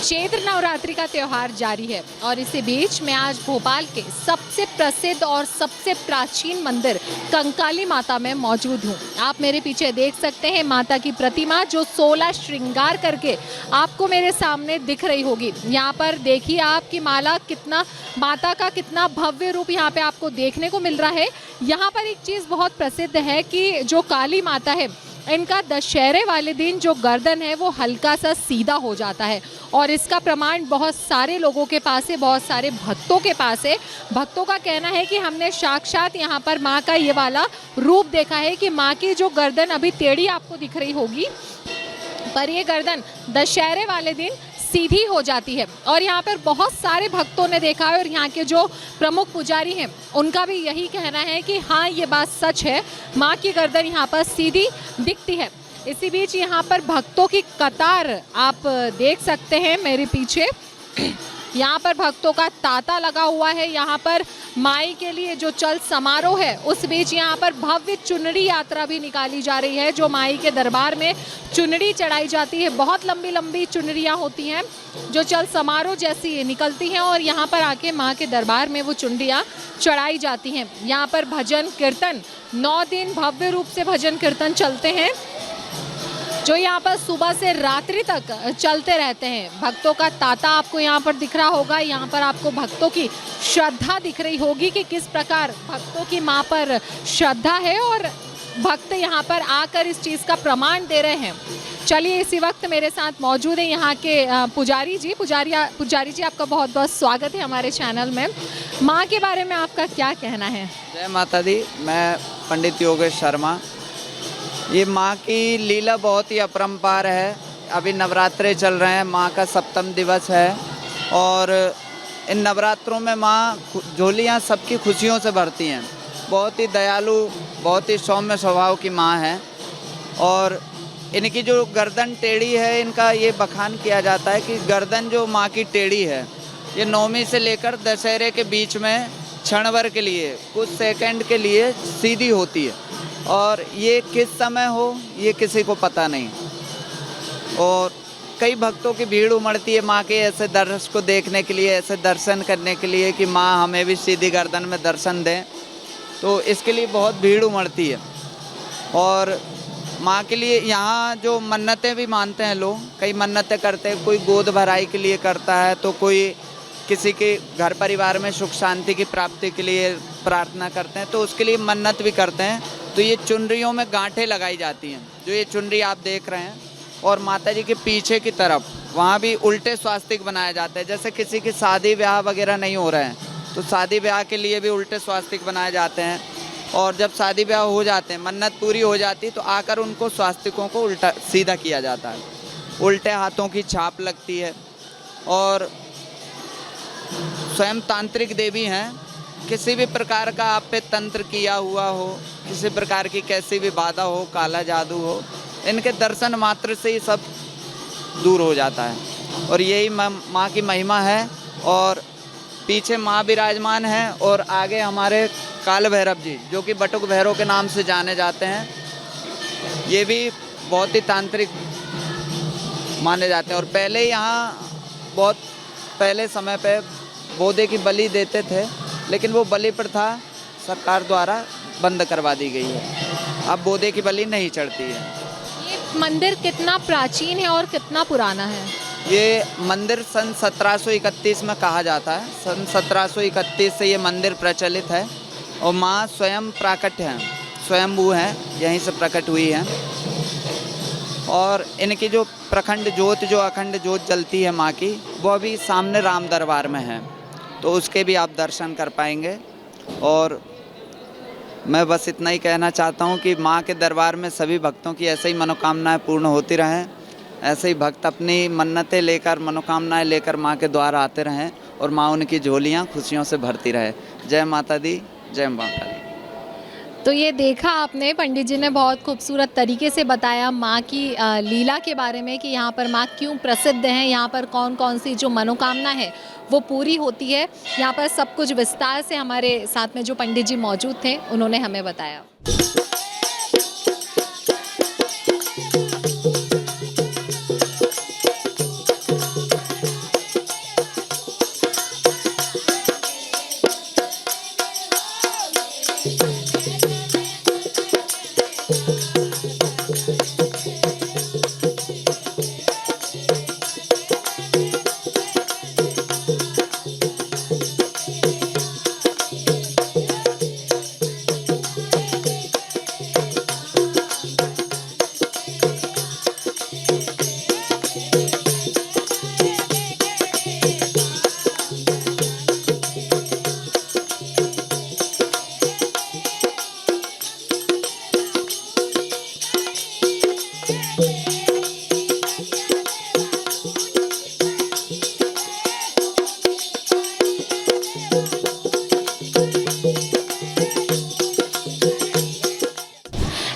चैत्र नवरात्रि का त्यौहार जारी है और इसी बीच मैं आज भोपाल के सबसे प्रसिद्ध और सबसे प्राचीन मंदिर कंकाली माता में मौजूद हूँ। आप मेरे पीछे देख सकते हैं माता की प्रतिमा जो 16 श्रृंगार करके आपको मेरे सामने दिख रही होगी। यहाँ पर देखिए आपकी माला कितना, माता का कितना भव्य रूप यहाँ पे आपको देखने को मिल रहा है। यहाँ पर एक चीज़ बहुत प्रसिद्ध है कि जो काली माता है इनका दशहरे वाले दिन जो गर्दन है वो हल्का सा सीधा हो जाता है और इसका प्रमाण बहुत सारे लोगों के पास है, बहुत सारे भक्तों के पास है। भक्तों का कहना है कि हमने साक्षात यहाँ पर माँ का ये वाला रूप देखा है कि माँ की जो गर्दन अभी टेढ़ी आपको दिख रही होगी पर ये गर्दन दशहरे वाले दिन सीधी हो जाती है और यहाँ पर बहुत सारे भक्तों ने देखा है और यहाँ के जो प्रमुख पुजारी हैं उनका भी यही कहना है कि हाँ ये बात सच है, माँ की गर्दन यहाँ पर सीधी दिखती है। इसी बीच यहाँ पर भक्तों की कतार आप देख सकते हैं मेरे पीछे। यहाँ पर भक्तों का तांता लगा हुआ है। यहाँ पर माई के लिए जो चल समारोह है उस बीच यहाँ पर भव्य चुनरी यात्रा भी निकाली जा रही है। जो माई के दरबार में चुनरी चढ़ाई जाती है, बहुत लंबी लंबी चुनरियाँ होती हैं जो चल समारोह जैसी निकलती हैं और यहाँ पर आके माँ के दरबार में वो चुनरियाँ चढ़ाई जाती हैं। यहाँ पर भजन कीर्तन 9 दिन भव्य रूप से भजन कीर्तन चलते हैं जो यहाँ पर सुबह से रात्रि तक चलते रहते हैं। भक्तों का तांता आपको यहाँ पर दिख रहा होगा। यहाँ पर आपको भक्तों की श्रद्धा दिख रही होगी कि किस प्रकार भक्तों की माँ पर श्रद्धा है और भक्त यहाँ पर आकर इस चीज़ का प्रमाण दे रहे हैं। चलिए इसी वक्त मेरे साथ मौजूद है यहाँ के पुजारी जी। पुजारी जी आपका बहुत बहुत स्वागत है हमारे चैनल में। माँ के बारे में आपका क्या कहना है? जय माता दी। मैं पंडित योगेश शर्मा। ये माँ की लीला बहुत ही अपरंपार है। अभी नवरात्रे चल रहे हैं, माँ का सप्तम दिवस है और इन नवरात्रों में माँ झोलियाँ सबकी खुशियों से भरती हैं। बहुत ही दयालु, बहुत ही सौम्य स्वभाव की माँ है और इनकी जो गर्दन टेढ़ी है इनका ये बखान किया जाता है कि गर्दन जो माँ की टेढ़ी है ये नवमी से लेकर दशहरे के बीच में क्षण भर के लिए, कुछ सेकंड के लिए सीधी होती है और ये किस समय हो ये किसी को पता नहीं। और कई भक्तों की भीड़ उमड़ती है माँ के ऐसे दर्शन को देखने के लिए, ऐसे दर्शन करने के लिए कि माँ हमें भी सीधी गर्दन में दर्शन दें। तो इसके लिए बहुत भीड़ उमड़ती है और माँ के लिए यहाँ जो मन्नतें भी मानते हैं लोग, कई मन्नतें करते हैं। कोई गोद भराई के लिए करता है तो कोई किसी के घर परिवार में सुख शांति की प्राप्ति के लिए प्रार्थना करते हैं तो उसके लिए मन्नत भी करते हैं। तो ये चुनरियों में गांठें लगाई जाती हैं, जो ये चुनरी आप देख रहे हैं। और माता जी के पीछे की तरफ वहाँ भी उल्टे स्वास्तिक बनाए जाते हैं। जैसे किसी की शादी ब्याह वगैरह नहीं हो रहे हैं तो शादी ब्याह के लिए भी उल्टे स्वास्तिक बनाए जाते हैं और जब शादी ब्याह हो जाते हैं, मन्नत पूरी हो जाती है तो आकर उनको स्वास्तिकों को उल्टा सीधा किया जाता है। उल्टे हाथों की छाप लगती है और स्वयं तांत्रिक देवी हैं। किसी भी प्रकार का आप पे तंत्र किया हुआ हो, किसी प्रकार की कैसी भी बाधा हो, काला जादू हो, इनके दर्शन मात्र से ही सब दूर हो जाता है और यही माँ की महिमा है। और पीछे माँ विराजमान है और आगे हमारे काल भैरव जी जो कि बटुक भैरव के नाम से जाने जाते हैं, ये भी बहुत ही तांत्रिक माने जाते हैं। और पहले यहाँ बहुत पहले समय पे बोधे की बलि देते थे लेकिन वो बलि प्रथा सरकार द्वारा बंद करवा दी गई है। अब बोधे की बलि नहीं चढ़ती है। ये मंदिर कितना प्राचीन है और कितना पुराना है? ये मंदिर सन 1731 में कहा जाता है। सन 1731 से ये मंदिर प्रचलित है और माँ स्वयं प्राकट्य हैं, स्वयंभू हैं, यहीं से प्रकट हुई हैं। और इनकी जो प्रखंड ज्योत, जो अखंड ज्योत जलती है माँ की, वो अभी सामने राम दरबार में है, तो उसके भी आप दर्शन कर पाएंगे। और मैं बस इतना ही कहना चाहता हूँ कि माँ के दरबार में सभी भक्तों की ऐसे ही मनोकामनाएं पूर्ण होती रहें, ऐसे ही भक्त अपनी मन्नतें लेकर, मनोकामनाएं लेकर माँ के द्वार आते रहें और माँ उनकी झोलियाँ खुशियों से भरती रहे। जय माता दी, जय माँ काली। तो ये देखा आपने, पंडित जी ने बहुत खूबसूरत तरीके से बताया माँ की लीला के बारे में कि यहाँ पर माँ क्यों प्रसिद्ध हैं, यहाँ पर कौन कौन सी जो मनोकामना है वो पूरी होती है। यहाँ पर सब कुछ विस्तार से हमारे साथ में जो पंडित जी मौजूद थे उन्होंने हमें बताया।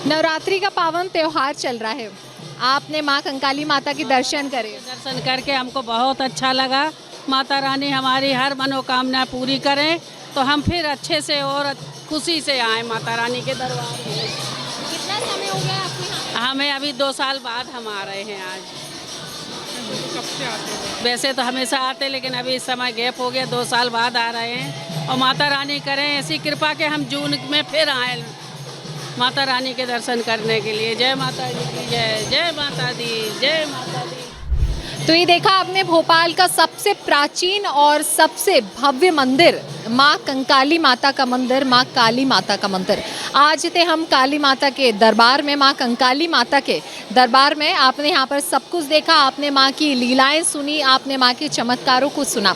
नवरात्रि का पावन त्योहार चल रहा है, आपने माँ कंकाली माता के दर्शन करे। दर्शन करके हमको बहुत अच्छा लगा। माता रानी हमारी हर मनोकामना पूरी करें तो हम फिर अच्छे से और खुशी से आए माता रानी के दरबार में। कितना समय हो गया आपके यहाँ? हमें अभी 2 साल बाद हम आ रहे हैं आज। कब से आते हैं? वैसे तो हमेशा आते, लेकिन अभी इस समय गैप हो गया, 2 साल बाद आ रहे हैं। और माता रानी करें ऐसी कृपा के हम जून में फिर आए माता रानी के दर्शन करने के लिए। जय माता दी की जय, जय माता दी, जय माता दी। तो ये देखा आपने भोपाल का सबसे प्राचीन और सबसे भव्य मंदिर, माँ कंकाली माता का मंदिर, माँ काली माता का मंदिर। आज थे हम काली माता के दरबार में, माँ कंकाली माता के दरबार में। आपने यहाँ पर सब कुछ देखा, आपने माँ की लीलाएं सुनी, आपने माँ के चमत्कारों को सुना।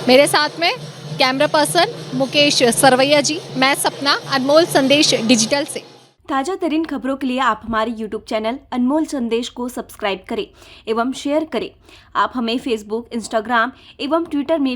मेरे साथ में कैमरा पर्सन मुकेश सरवैया जी, मैं सपना, अनमोल संदेश डिजिटल से। ताज़ा तरीन खबरों के लिए आप हमारे YouTube चैनल अनमोल संदेश को सब्सक्राइब करें एवं शेयर करें। आप हमें फेसबुक, इंस्टाग्राम एवं ट्विटर में भी